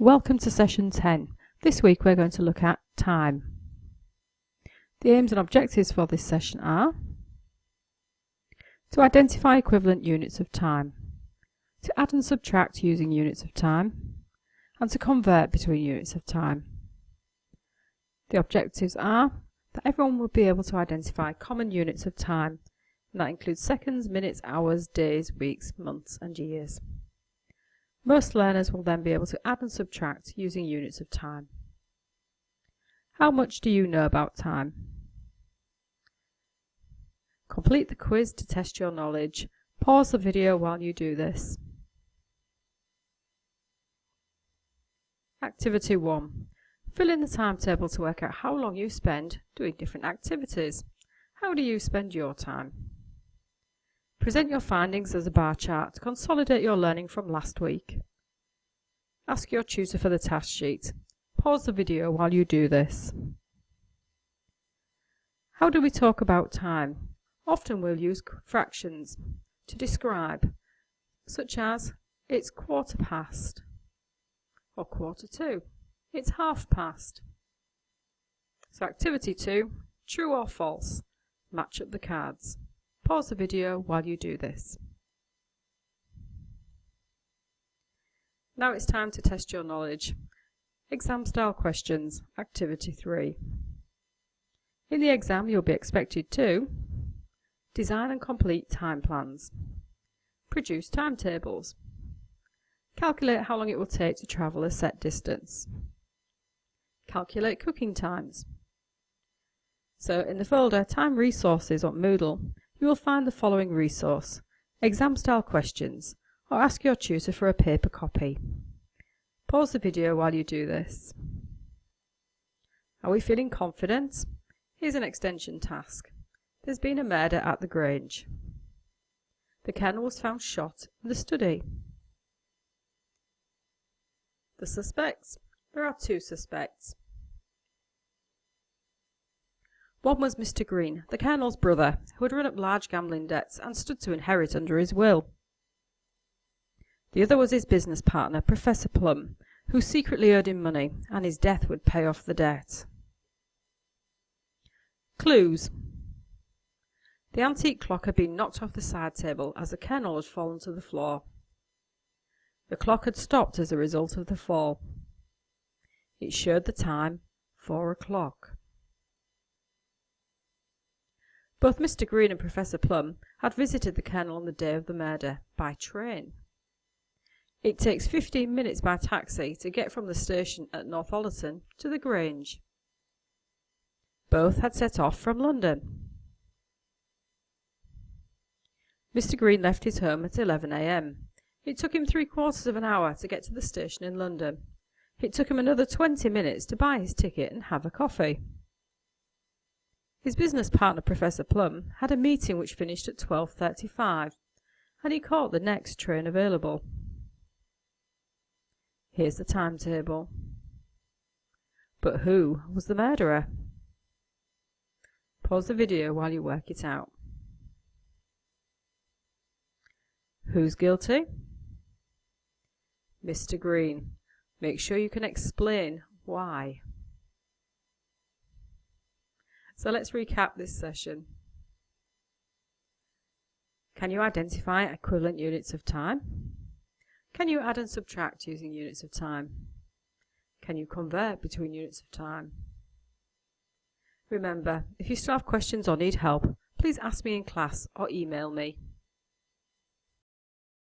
Welcome to session 10. This week we're going to look at time. The aims and objectives for this session are to identify equivalent units of time, to add and subtract using units of time, and to convert between units of time. The objectives are that everyone will be able to identify common units of time, and that includes seconds, minutes, hours, days, weeks, months, and years. Most learners will then be able to add and subtract using units of time. How much do you know about time? Complete the quiz to test your knowledge. Pause the video while you do this. Activity 1. Fill in the timetable to work out how long you spend doing different activities. How do you spend your time? Present your findings as a bar chart to consolidate your learning from last week. Ask your tutor for the task sheet. Pause the video while you do this. How do we talk about time? Often we'll use fractions to describe, such as it's 1/4 or 1/4 to. It's 1/2. So activity 2, true or false. Match up the cards. Pause the video while you do this. Now it's time to test your knowledge. Exam style questions, activity 3. In the exam you'll be expected to design and complete time plans, produce timetables, calculate how long it will take to travel a set distance, calculate cooking times. So in the folder Time Resources on Moodle, you will find the following resource: exam style questions, or ask your tutor for a paper copy. Pause the video while you do this. Are we feeling confident? Here's an extension task. There's been a murder at the Grange. The colonel was found shot in the study. The suspects. There are 2 suspects. One was Mr. Green, the colonel's brother, who had run up large gambling debts and stood to inherit under his will. The other was his business partner, Professor Plum, who secretly owed him money, and his death would pay off the debt. Clues. The antique clock had been knocked off the side table as the colonel had fallen to the floor. The clock had stopped as a result of the fall. It showed the time 4 o'clock. Both Mr. Green and Professor Plum had visited the colonel on the day of the murder by train. It takes 15 minutes by taxi to get from the station at Northallerton to the Grange. Both had set off from London. Mr. Green left his home at 11 a.m. It took him 3/4 of an hour to get to the station in London. It took him another 20 minutes to buy his ticket and have a coffee. His business partner, Professor Plum, had a meeting which finished at 12:35, and he caught the next train available. Here's the timetable. But who was the murderer? Pause the video while you work it out. Who's guilty? Mr. Green. Make sure you can explain why. So let's recap this session. Can you identify equivalent units of time? Can you add and subtract using units of time? Can you convert between units of time? Remember, if you still have questions or need help, please ask me in class or email me.